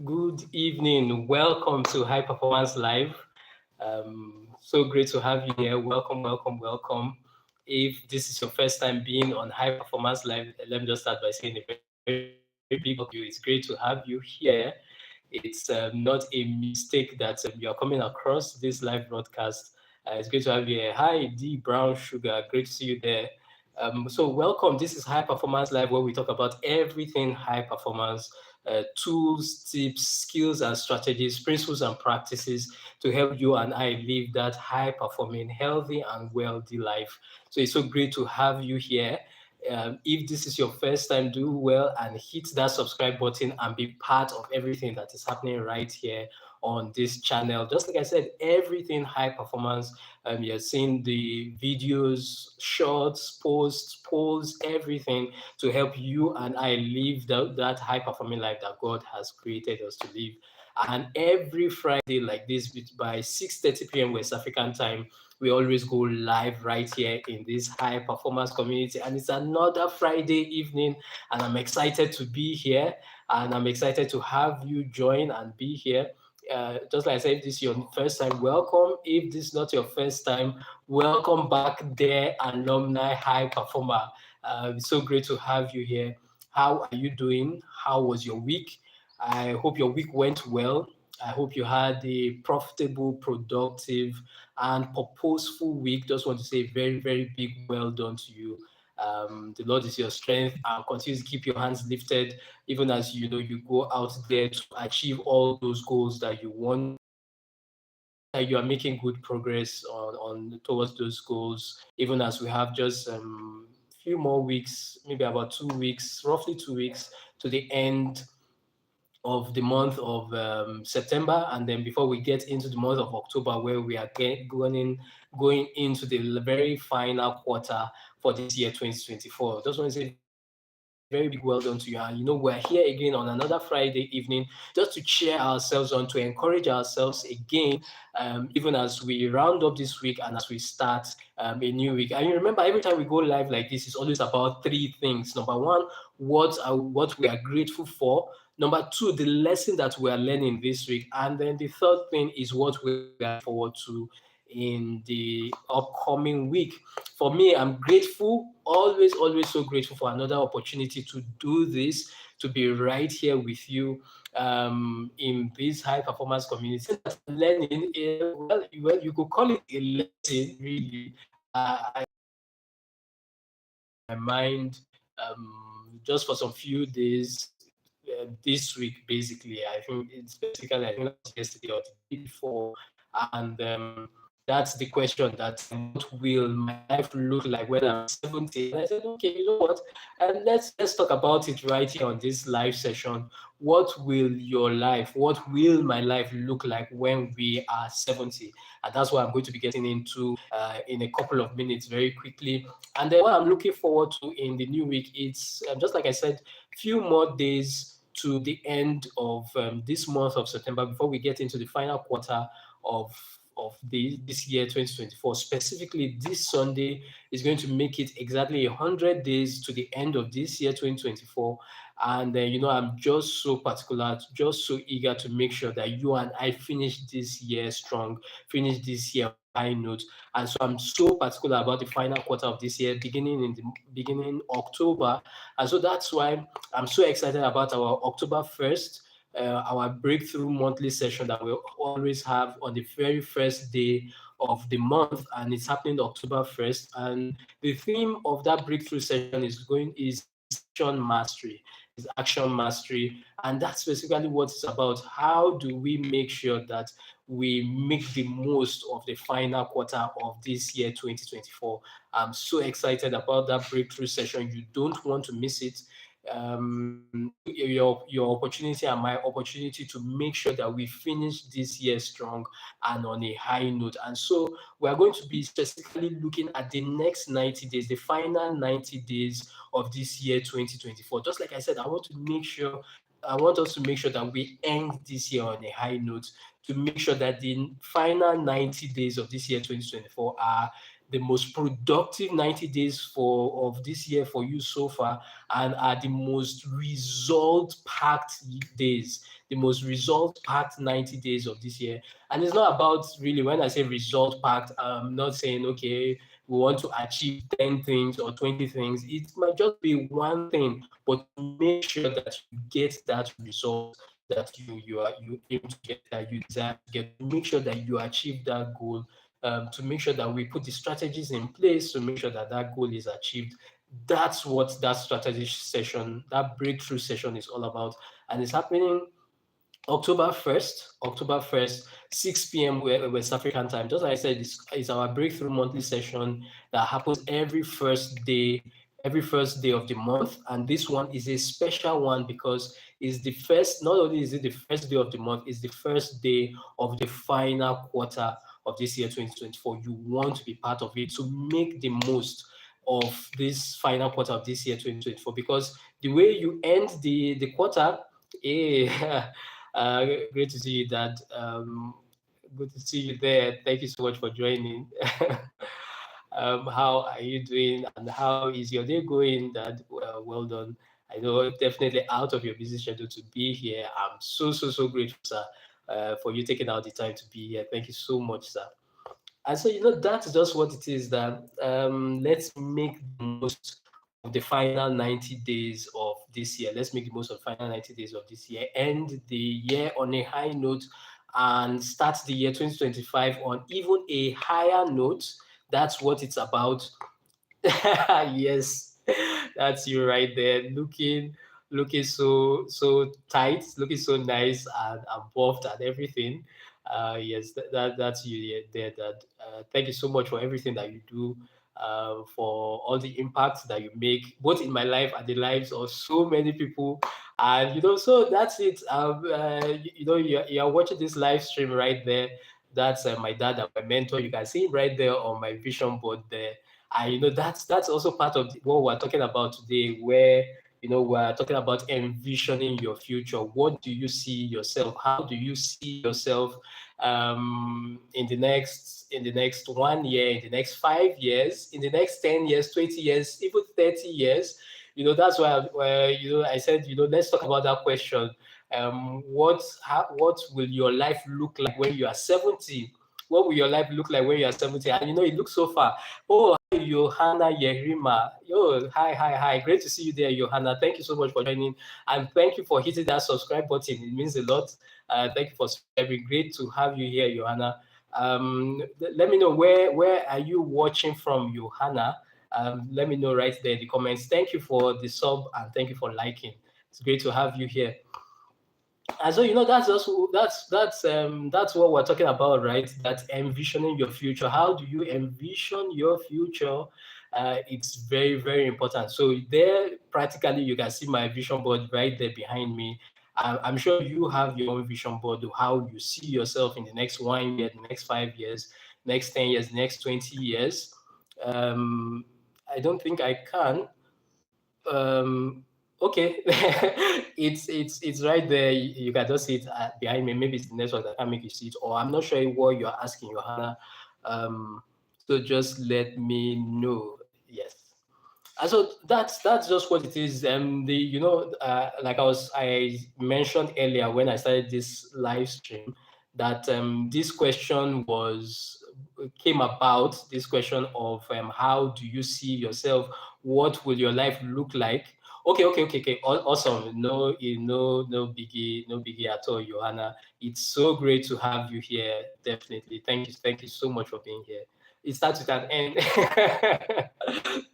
Good evening. Welcome to High Performance Live. So great to have you here. Welcome, welcome, welcome. If this is your first time being on High Performance Live, let me just start by saying a very big welcome to you. It's great to have you here. It's not a mistake that you are coming across this live broadcast. It's great to have you here. Hi, D Brown Sugar. Great to see you there. So welcome. This is High Performance Live, where we talk about everything high performance, tools, tips, skills, and strategies, principles, and practices to help you and I live that high performing, healthy, and wealthy life. So it's so great to have you here. If this is your first time, do well and hit that subscribe button and be part of everything that is happening right here on this channel. Just like I said, everything high performance. You're seeing the videos, shorts, posts, polls, everything to help you and I live that high performing life that God has created us to live. And every Friday like this, by 6:30 p.m. West African time, we always go live right here in this high performance community. And it's another Friday evening, and I'm excited to be here. And I'm excited to have you join and be here. Just like I said, if this is your first time, welcome. If this is not your first time, welcome back there, alumni high performer. It's so great to have you here. How are you doing? How was your week? I hope your week went well. I hope you had a profitable, productive, and purposeful week. Just want to say very, very big well done to you. The Lord is your strength, and continue to keep your hands lifted, even as you go out there to achieve all those goals that you want. That you are making good progress on towards those goals, even as we have just few more weeks, maybe about 2 weeks, roughly 2 weeks to the end of the month of September, and then before we get into the month of October, where we are going into the very final quarter for this year 2024. Just want to say very big well done to you. And we're here again on another Friday evening just to cheer ourselves on, to encourage ourselves again, even as we round up this week and as we start a new week. And you remember, every time we go live like this, it's always about three things. Number one, what we are grateful for. Number two, the lesson that we are learning this week. And then the third thing is what we are looking forward to in the upcoming week. For me, I'm grateful, always, always so grateful for another opportunity to do this, to be right here with you in this high performance community. That I'm learning, well, you could call it a lesson, really. My mind just for some few days this week, basically. I think it's basically, I think that was yesterday or the day before. And that's the question, that what will my life look like when I'm 70? And I said, okay, you know what? And let's talk about it right here on this live session. What will your life, what will my life look like when we are 70? And that's what I'm going to be getting into in a couple of minutes, very quickly. And then what I'm looking forward to in the new week, it's just like I said, few more days to the end of this month of September before we get into the final quarter of this year 2024. Specifically, this Sunday is going to make it exactly 100 days to the end of this year 2024. And I'm just so particular, just so eager to make sure that you and I finish this year strong, finish this year on a high note. And so I'm so particular about the final quarter of this year, beginning October. And so that's why I'm so excited about our October 1st, our breakthrough monthly session that we always have on the very first day of the month, and it's happening October 1st. And the theme of that breakthrough session is action mastery. Is action mastery, and that's basically what it's about. How do we make sure that we make the most of the final quarter of this year 2024? I'm so excited about that breakthrough session. You don't want to miss it. Your opportunity and my opportunity to make sure that we finish this year strong and on a high note. And so we are going to be specifically looking at the next 90 days, the final 90 days of this year 2024. Just like I said, I want us to make sure that we end this year on a high note, to make sure that the final 90 days of this year 2024 are the most productive 90 days of this year for you so far, and are the most result-packed days, the most result-packed 90 days of this year. And it's not about, really, when I say result-packed, I'm not saying, okay, we want to achieve 10 things or 20 things. It might just be one thing, but make sure that you get that result that you aim to get, that you desire to get. Make sure that you achieve that goal, to make sure that we put the strategies in place to make sure that that goal is achieved. That's what that strategy session, that breakthrough session is all about. And it's happening October 1st, 6 p.m. West African time. Just like I said, it's our breakthrough monthly session that happens every first day of the month. And this one is a special one because it's the first, not only is it the first day of the month, it's the first day of the final quarter of this year 2024. You want to be part of it to make the most of this final quarter of this year 2024, because the way you end the quarter, great to see you, Dad. Good to see you there. Thank you so much for joining. How are you doing, and how is your day going, Dad? Well done. I know, definitely out of your busy schedule to be here. I'm so grateful, sir, for you taking out the time to be here. Thank you so much, sir. And so, that's just what it is, that let's make the most of the final 90 days of this year. Let's make the most of the final 90 days of this year, end the year on a high note, and start the year 2025 on even a higher note. That's what it's about. Yes, that's you right there, looking so tight, looking so nice and buffed and everything. Yes, that's you there, Dad. Thank you so much for everything that you do, for all the impacts that you make, both in my life and the lives of so many people. And so that's it. You're watching this live stream right there. That's my dad and my mentor. You can see him right there on my vision board there. And that's also part of what we're talking about today, where we're talking about envisioning your future. What do you see yourself? How do you see yourself in the next 1 year, in the next 5 years, in the next 10 years, 20 years, even 30 years? That's why I said, let's talk about that question. What will your life look like when you are 70? What will your life look like when you are 70? And it looks so far. Oh, hi, Johanna Yerima. Yo, hi. Great to see you there, Johanna. Thank you so much for joining. And thank you for hitting that subscribe button. It means a lot. Thank you for subscribing. Great to have you here, Johanna. Let me know where are you watching from, Johanna. Let me know right there in the comments. Thank you for the sub, and thank you for liking. It's great to have you here. And so that's what we're talking about, right? That envisioning your future. How do you envision your future? It's very important. So there, practically, you can see my vision board right there behind me. I'm sure you have your own vision board of how you see yourself in the next 1 year, the next 5 years, next 10 years, next 20 years. I don't think I can. Okay, it's right there. You can just see it behind me. Maybe it's the network that can make you see it, or I'm not sure what you're asking, Johanna. So just let me know. Yes. And so that's just what it is. Like I mentioned earlier when I started this live stream, that this question came about. This question of how do you see yourself? What will your life look like? Okay. Awesome. No biggie at all, Johanna. It's so great to have you here. Definitely. Thank you so much for being here. It starts with an N.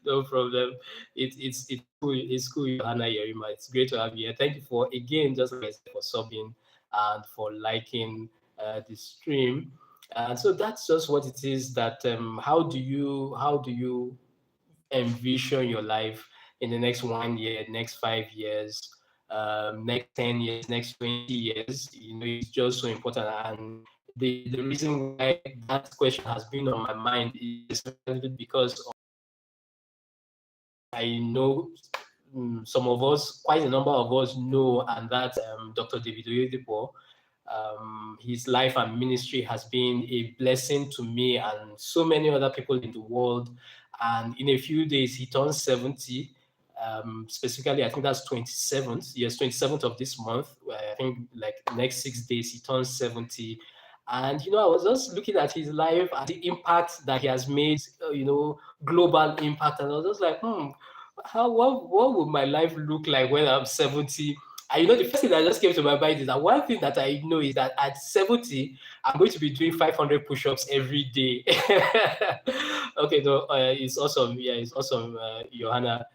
No problem. It's cool. It's cool, Johanna Yerima. It's great to have you here. Thank you for, again, just like I said, for subbing and for liking the stream. And so that's just what it is. That how do you envision your life in the next 1 year, next 5 years, next 10 years, next 20 years? It's just so important. And the reason why that question has been on my mind is because I know some of us, quite a number of us know, and that's Dr. David Oyedepo. His life and ministry has been a blessing to me and so many other people in the world. And in a few days, he turns 70. Specifically, I think that's 27th. Yes, 27th of this month. I think like next 6 days, he turns 70. And, I was just looking at his life and the impact that he has made, global impact. And I was just like, what would my life look like when I'm 70? And the first thing that just came to my mind is that one thing that I know is that at 70, I'm going to be doing 500 push-ups every day. Okay, no, it's awesome. Yeah, it's awesome, Johanna.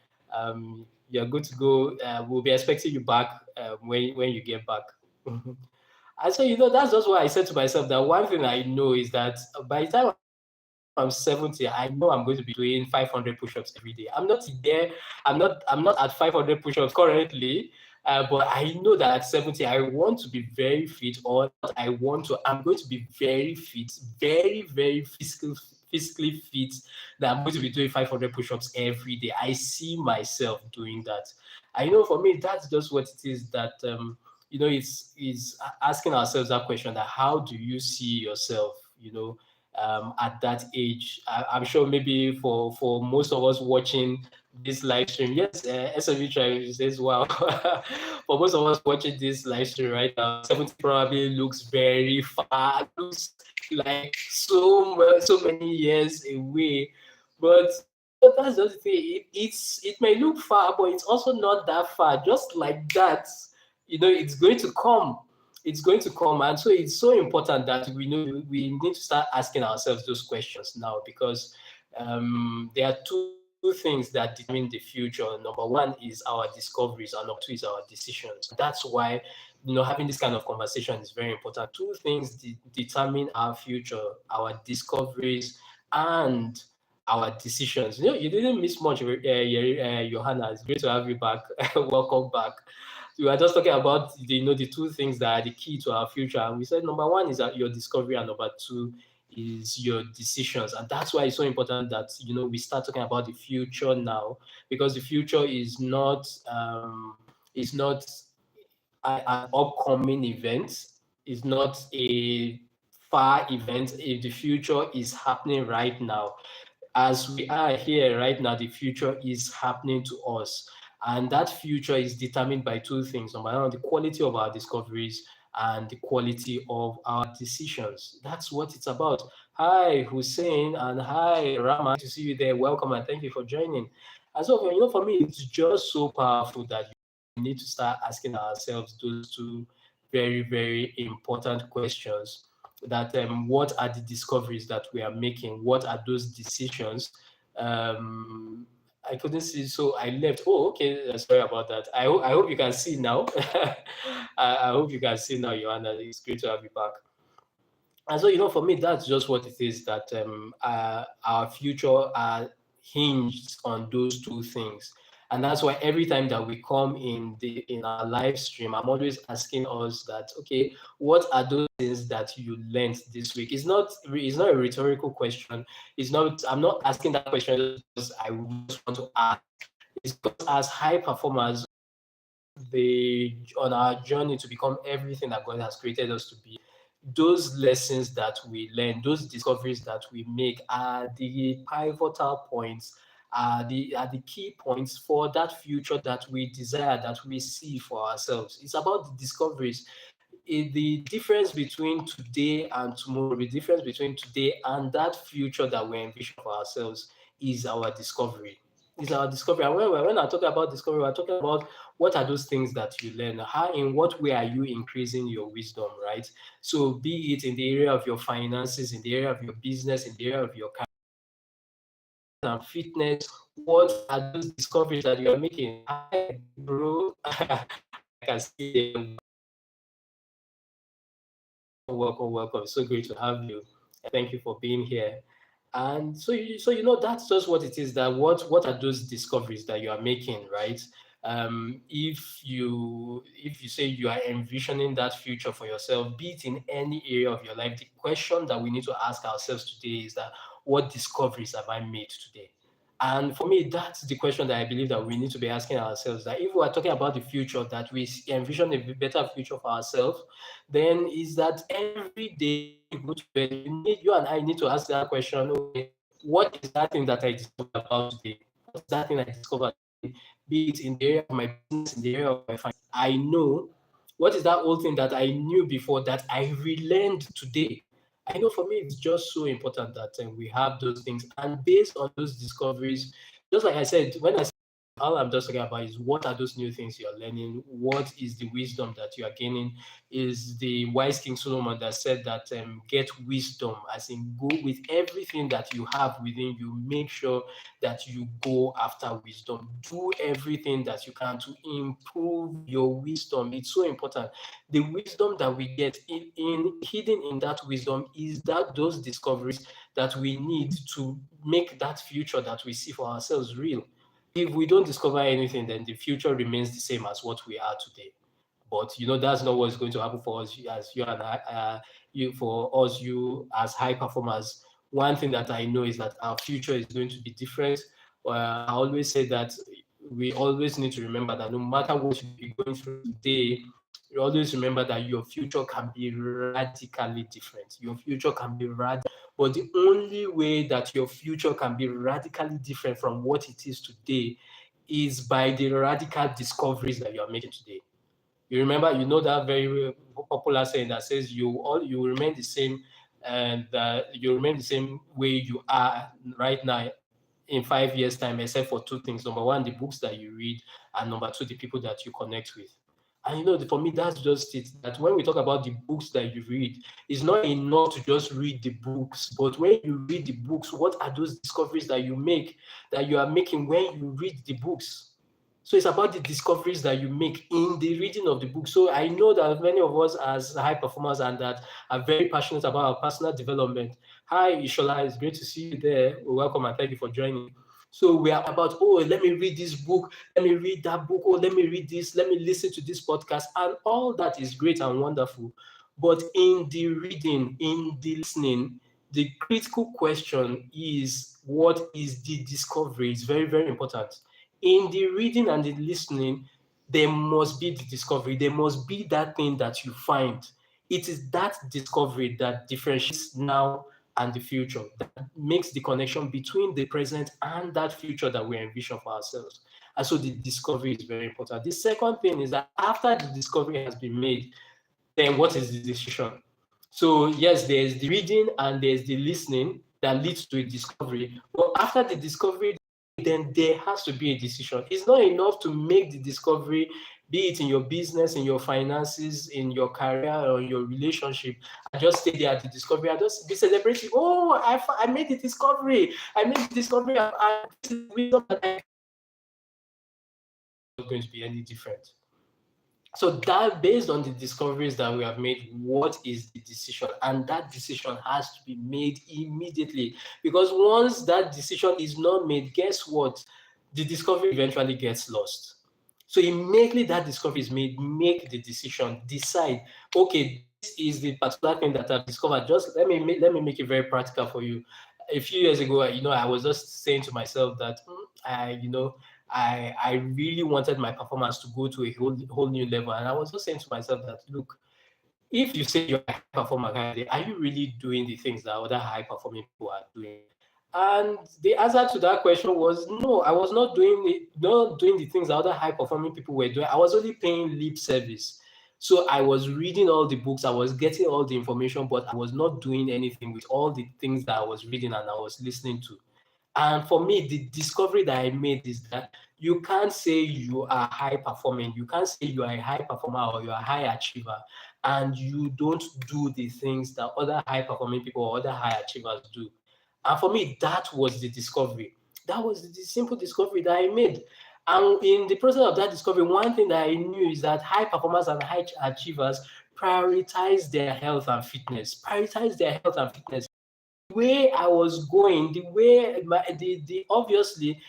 You're good to go. We'll be expecting you back when you get back. And so, that's just why I said to myself that one thing I know is that by the time I'm 70, I know I'm going to be doing 500 push-ups every day. I'm not there. I'm not at 500 push-ups currently, but I know that at 70, I want to be very fit, or I'm going to be very fit, very, very physically fit, that I'm going to be doing 500 push-ups every day. I see myself doing that. I know for me, that's just what it is that, it's asking ourselves that question, that how do you see yourself, at that age? I'm sure maybe for most of us watching this live stream, yes, SMU Tribe says, wow. For most of us watching this live stream right now, 70 probably looks very far, looks like so many years away. But that's just the thing. It may look far, but it's also not that far. Just like that, it's going to come. It's going to come. And so it's so important that we need to start asking ourselves those questions now, because there are two things that determine the future. Number one is our discoveries, and number two is our decisions. That's why having this kind of conversation is very important. Two things determine our future: our discoveries and our decisions. You didn't miss much, Johanna. It's great to have you back. Welcome back. We were just talking about the two things that are the key to our future, and we said number one is that your discovery, and number two is your decisions. And that's why it's so important that we start talking about the future now, because the future is not an upcoming event, is not a far event. If the future is happening right now, as we are here right now, the future is happening to us. And that future is determined by two things. Number one, the quality of our discoveries and the quality of our decisions. That's what it's about. Hi, Hussein, and hi, Rama. To see you there. Welcome, and thank you for joining. And so, for me, it's just so powerful that we need to start asking ourselves those two very, very important questions. That what are the discoveries that we are making? What are those decisions? I couldn't see, so I left. Oh, okay. Sorry about that. I hope you can see now. I hope you can see now, Joanna. It's great to have you back. And so, for me, that's just what it is, that our future are hinged on those two things. And that's why every time that we come in our live stream, I'm always asking us that, okay, what are those things that you learned this week? It's not a rhetorical question. I'm not asking that question because I just want to ask. It's because as high performers, on our journey to become everything that God has created us to be, those lessons that we learn, those discoveries that we make are the pivotal points, are the key points for that future that we desire, that we see for ourselves. It's about the discoveries. The difference between today and tomorrow, the difference between today and that future that we envision for ourselves is our discovery. Is our discovery. And when I talk about discovery, we're talking about what are those things that you learn? In what way are you increasing your wisdom, right? So be it in the area of your finances, in the area of your business, in the area of your career and fitness, what are those discoveries that you are making? Hi, bro. I can see them. Welcome. So great to have you. Thank you for being here. And so that's just what it is. That what are those discoveries that you are making, right? If you say you are envisioning that future for yourself, be it in any area of your life, the question that we need to ask ourselves today is that, what discoveries have I made today? And for me, that's the question that I believe that we need to be asking ourselves, that if we are talking about the future, that we envision a better future for ourselves, then is that every day you go to bed, you and I need to ask that question, okay, what is that thing that I discovered about today? What is that thing I discovered today? Be it in the area of my business, in the area of my finance. I know what is that old thing that I knew before that I relearned today. I know for me, it's just so important that we have those things. And based on those discoveries, just like I said, when I said all I'm just talking about is what are those new things you're learning? What is the wisdom that you are gaining? Is the wise King Solomon that said that get wisdom, as in go with everything that you have within you, make sure that you go after wisdom. Do everything that you can to improve your wisdom. It's so important. The wisdom that we get hidden in that wisdom is that those discoveries that we need to make that future that we see for ourselves real. If we don't discover anything, then the future remains the same as what we are today. But that's not what's going to happen for us as you and I, you as high performers. One thing that I know is that our future is going to be different. I always say that we always need to remember that no matter what you're going through today, you always remember that your future can be radically different. Your future can be radical, but the only way that your future can be radically different from what it is today is by the radical discoveries that you are making today. You remember, that very popular saying that says you remain the same, and that you remain the same way you are right now in 5 years' time, except for two things. Number one, the books that you read, and number two, the people that you connect with. And for me, that's just it. That when we talk about the books that you read, it's not enough to just read the books, but when you read the books, what are those discoveries that you are making when you read the books? So it's about the discoveries that you make in the reading of the book. So I know that many of us as high performers and that are very passionate about our personal development. Hi, Ishola, it's great to see you there. Welcome and thank you for joining. So we are about, let me read this book, let me read that book, let me read this, let me listen to this podcast. And all that is great and wonderful. But in the reading, in the listening, the critical question is, what is the discovery? It's very, very important. In the reading and the listening, there must be the discovery. There must be that thing that you find. It is that discovery that differentiates now and the future, that makes the connection between the present and that future that we envision for ourselves. And so the discovery is very important. The second thing is that after the discovery has been made, then what is the decision? So yes, there's the reading and there's the listening that leads to a discovery. But after the discovery, then there has to be a decision. It's not enough to make the discovery, be it in your business, in your finances, in your career, or your relationship, and just stay there at the discovery and just be celebrating. Oh, I made the discovery. I made the discovery. This is wisdom that I not going to be any different. So that based on the discoveries that we have made, what is the decision? And that decision has to be made immediately, because once that decision is not made, guess what? The discovery eventually gets lost. So immediately that discovery is made, make the decision, decide, okay, this is the particular thing that I've discovered. Just let me make it very practical for you. A few years ago, I was just saying to myself that I really wanted my performance to go to a whole new level. And I was just saying to myself that, look, if you say you're a high performer, are you really doing the things that other high performing people are doing? And the answer to that question was no, I was not doing the things that other high performing people were doing. I was only paying lip service. So I was reading all the books, I was getting all the information, but I was not doing anything with all the things that I was reading and I was listening to. And for me, the discovery that I made is that you can't say you are high performing. You can't say you are a high performer or you are a high achiever, and you don't do the things that other high performing people or other high achievers do. And for me, that was the discovery. That was the simple discovery that I made. And in the process of that discovery, one thing that I knew is that high performers and high achievers prioritize their health and fitness. Prioritize their health and fitness. The way I was going, obviously,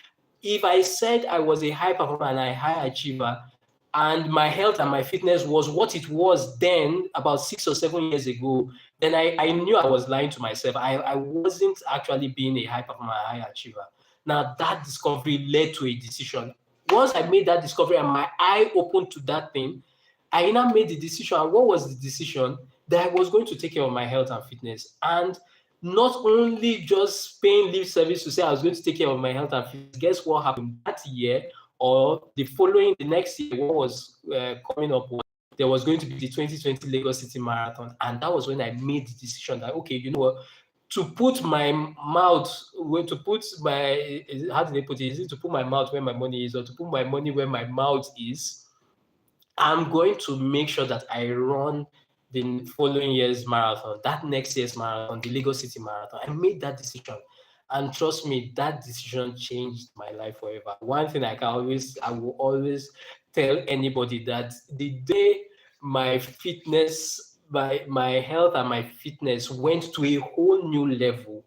if I said I was a high performer and a high achiever, and my health and my fitness was what it was then, about 6 or 7 years ago, then I knew I was lying to myself. I wasn't actually being a high performer, a high achiever. Now that discovery led to a decision. Once I made that discovery and my eye opened to that thing, I now made the decision. And what was the decision? That I was going to take care of my health and fitness. And not only just paying lip service to say I was going to take care of my health and fitness. Guess what happened that year or the next year? What was coming up was there was going to be the 2020 Lagos City Marathon. And that was when I made the decision that, okay, you know what? To put my mouth, to put my, how do they put it? Is it to put my mouth where my money is or to put my money where my mouth is? I'm going to make sure that I run the following year's marathon, that next year's marathon, the Lagos City Marathon. I made that decision. And trust me, that decision changed my life forever. One thing I will always tell anybody that the day my fitness, my health and my fitness went to a whole new level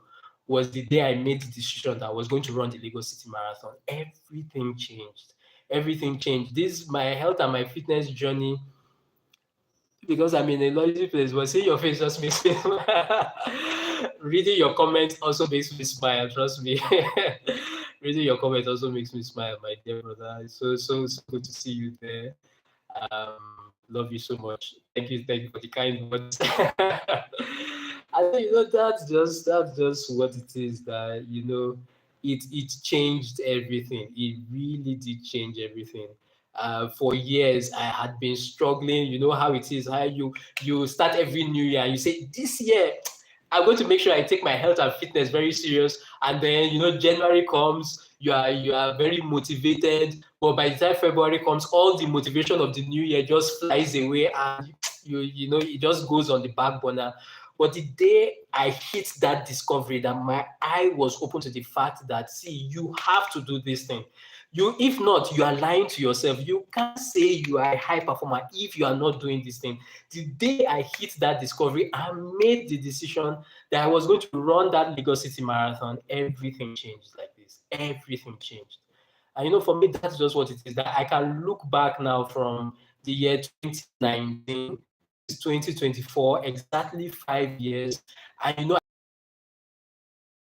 was the day I made the decision that I was going to run the Lagos City Marathon. Everything changed. Everything changed. This, my health and my fitness journey, because I'm in a noisy place, but seeing your face just makes me reading your comments also makes me smile, trust me. Reading your comments also makes me smile, my dear brother. It's so good to see you there. Love you so much. Thank you for the kind words. I think that's just what it is, that it changed everything. It really did change everything. For years I had been struggling. You know how it is, how you start every new year and you say, this year I'm going to make sure I take my health and fitness very serious. And then, January comes, you are very motivated. But by the time February comes, all the motivation of the new year just flies away, and it just goes on the back burner. But the day I hit that discovery, that my eye was open to the fact that, see, you have to do this thing. If not, you are lying to yourself. You can't say you are a high performer if you are not doing this thing. The day I hit that discovery, I made the decision that I was going to run that Lagos City Marathon. Everything changed like this. Everything changed. And for me, that's just what it is. That I can look back now from the year 2019 to 2024, exactly 5 years. And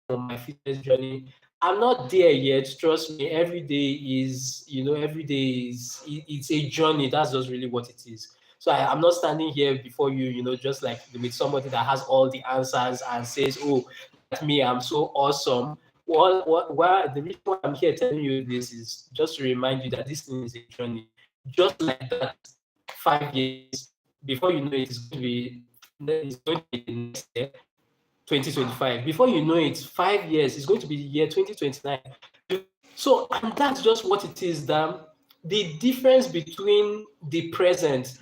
on my fitness journey, I'm not there yet. Trust me. Every day is it's a journey. That's just really what it is. So I'm not standing here before you, just like with somebody that has all the answers and says, "Oh, that's me. I'm so awesome." Why the reason why I'm here telling you this is just to remind you that this thing is a journey. Just like that, 5 years before you know it, it's going to be the next year. 2025. Before you know it, 5 years, it's going to be the year 2029. So, and that's just what it is, that the difference between the present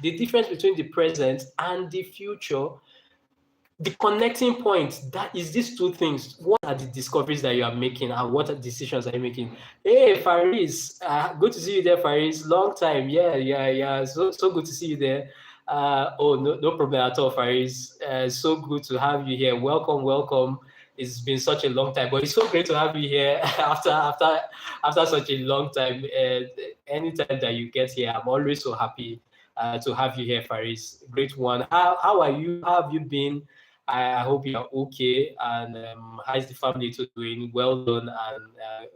and the future, the connecting point, that is these two things. What are the discoveries that you are making, and what are decisions are you making? Hey, Faris, good to see you there, Faris. Long time. Yeah. So good to see you there. No problem at all, Faris. So good to have you here. Welcome. It's been such a long time, but it's so great to have you here after such a long time. Anytime that you get here, I'm always so happy to have you here, Faris. Great one. How are you? How have you been? I hope you are okay. And how is the family too doing? Well done, and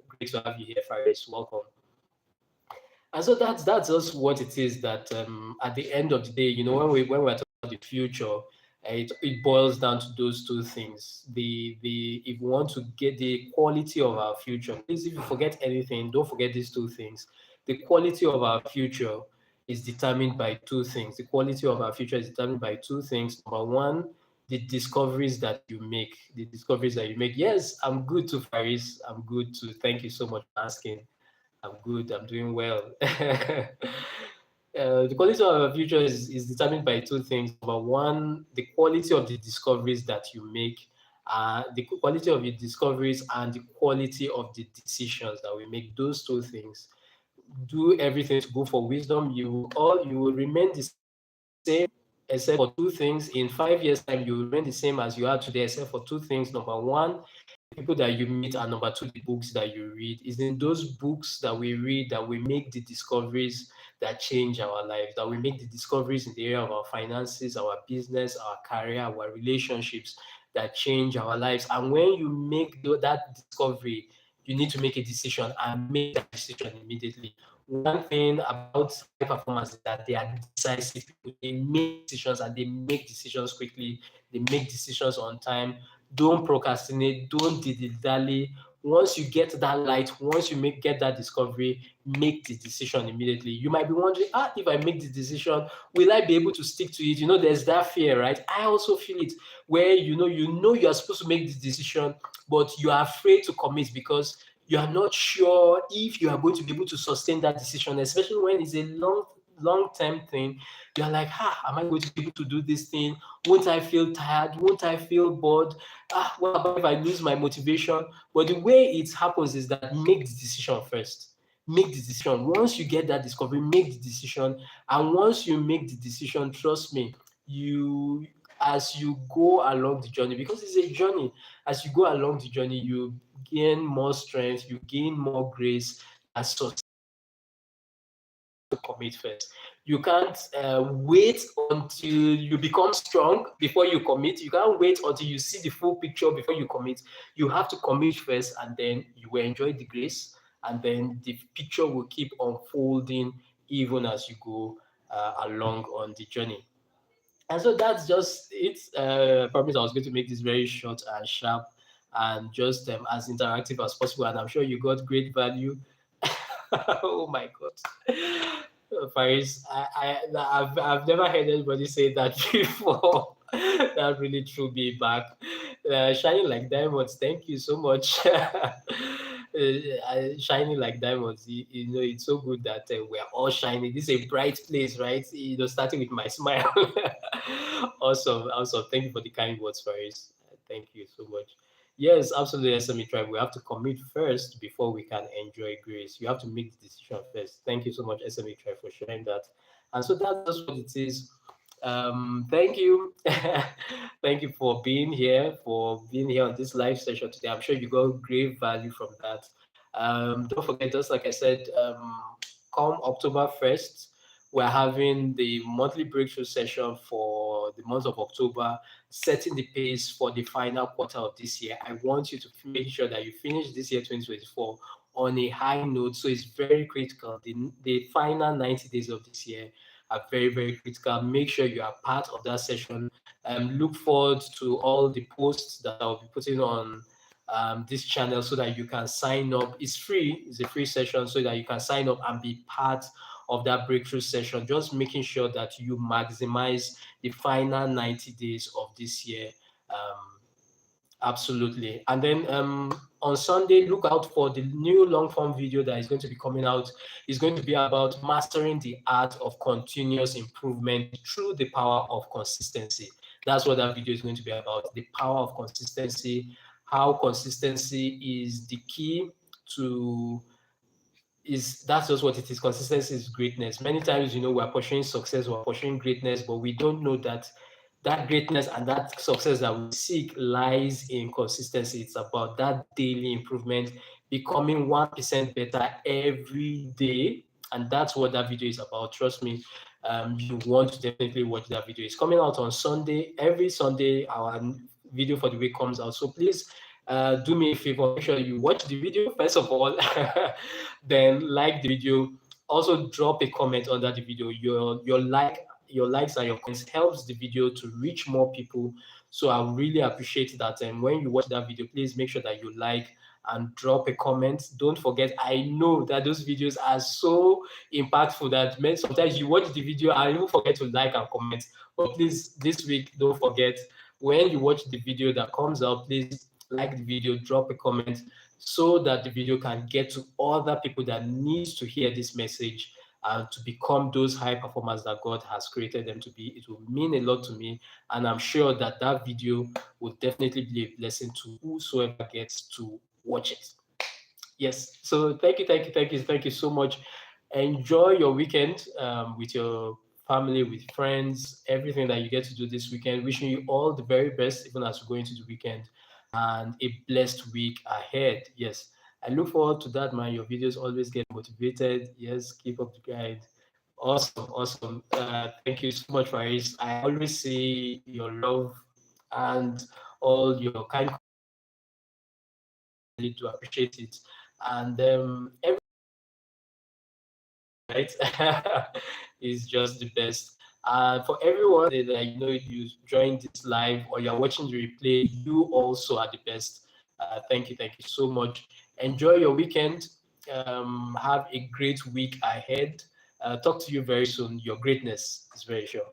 great to have you here, Faris. Welcome. And so that's just what it is, that at the end of the day, when we're talking about the future, it boils down to those two things. If we want to get the quality of our future, please, if you forget anything, don't forget these two things. The quality of our future is determined by two things. The quality of our future is determined by two things. Number one, the discoveries that you make. The discoveries that you make. Yes, I'm good to Faris. I'm good to. Thank you so much for asking. I'm good. I'm doing well. The quality of our future is determined by two things. Number one, the quality of the discoveries that you make, the quality of your discoveries, and the quality of the decisions that we make. Those two things. Do everything to go for wisdom. You will remain the same, except for two things. In 5 years' time, you will remain the same as you are today, except for two things. Number one, people that you meet, and number two, the books that you read. Is in those books that we read that we make the discoveries that change our lives, that we make the discoveries in the area of our finances, our business, our career, our relationships, that change our lives. And when you make that discovery, you need to make a decision and make that decision immediately. One thing about high performance is that they are decisive people. They make decisions and they make decisions quickly. They make decisions on time. Don't procrastinate. Don't dilly-dally. Once you get that light, once you get that discovery, make the decision immediately. You might be wondering, if I make the decision, will I be able to stick to it? There's that fear, right? I also feel it, where you know you are supposed to make this decision, but you are afraid to commit because you are not sure if you are going to be able to sustain that decision, especially when it's a long-term thing. You're like, am I going to be able to do this thing? Won't I feel tired? Won't I feel bored? What about if I lose my motivation? But the way it happens is that make the decision first. Make the decision. Once you get that discovery, make the decision. And once you make the decision, trust me, as you go along the journey, because it's a journey, as you go along the journey, you gain more strength, you gain more grace, and so commit first. You can't wait until you become strong before you commit. You can't wait until you see the full picture before you commit. You have to commit first, and then you will enjoy the grace, and then the picture will keep unfolding even as you go along on the journey. And so that's just it. I promise I was going to make this very short and sharp and just as interactive as possible. And I'm sure you got great value. Oh my God. Faris, I've never heard anybody say that before. That really threw me back. Shining like diamonds, thank you so much. Shining like diamonds, it's so good that we're all shining. This is a bright place, right? Starting with my smile. Awesome, awesome. Thank you for the kind words, Faris. Thank you so much. Yes, absolutely, SME Tribe. We have to commit first before we can enjoy grace. You have to make the decision first. Thank you so much, SME Tribe, for sharing that. And so that's just what it is. Thank you. Thank you for being here, on this live session today. I'm sure you got great value from that. Don't forget, just like I said, come October 1st, we're having the monthly breakthrough session for the month of October, setting the pace for the final quarter of this year. I want you to make sure that you finish this year 2024 on a high note. So it's very critical. The final 90 days of this year are very, very critical. Make sure you are part of that session. Look forward to all the posts that I'll be putting on this channel so that you can sign up. It's free. It's a free session so that you can sign up and be part of that breakthrough session, just making sure that you maximize the final 90 days of this year. Absolutely. And then on Sunday, look out for the new long form video that is going to be coming out. It's going to be about mastering the art of continuous improvement through the power of consistency. That's what that video is going to be about, the power of consistency, how consistency is the key to that's just what it is. Consistency is greatness. Many times, we're pursuing success, we're pursuing greatness, but we don't know that greatness and that success that we seek lies in consistency. It's about that daily improvement, becoming 1% better every day. And that's what that video is about. Trust me, you want to definitely watch that video. It's coming out on Sunday. Every Sunday, our video for the week comes out. So please do me a favor, make sure you watch the video first of all, then like the video. Also drop a comment under the video. Your likes and your comments helps the video to reach more people. So I really appreciate that. And when you watch that video, please make sure that you like and drop a comment. Don't forget, I know that those videos are so impactful that sometimes you watch the video and you forget to like and comment. But please, this week, don't forget, when you watch the video that comes out, please like the video, drop a comment so that the video can get to other people that needs to hear this message and to become those high performers that God has created them to be. It will mean a lot to me, and I'm sure that that video will definitely be a blessing to whosoever gets to watch it. Yes, so thank you so much. Enjoy your weekend with your family, with friends, everything that you get to do this weekend. Wishing you all the very best, even as we go into the weekend, and a blessed week ahead. Yes, I look forward to that, man. Your videos always get motivated. Yes, keep up the grind. Awesome. Thank you so much, Faris. I always see your love and all your kind really do appreciate it. And right is just the best. For everyone that you know you joined this live or you're watching the replay, you also are the best. Thank you so much. Enjoy your weekend. Have a great week ahead. Talk to you very soon. Your greatness is very sure.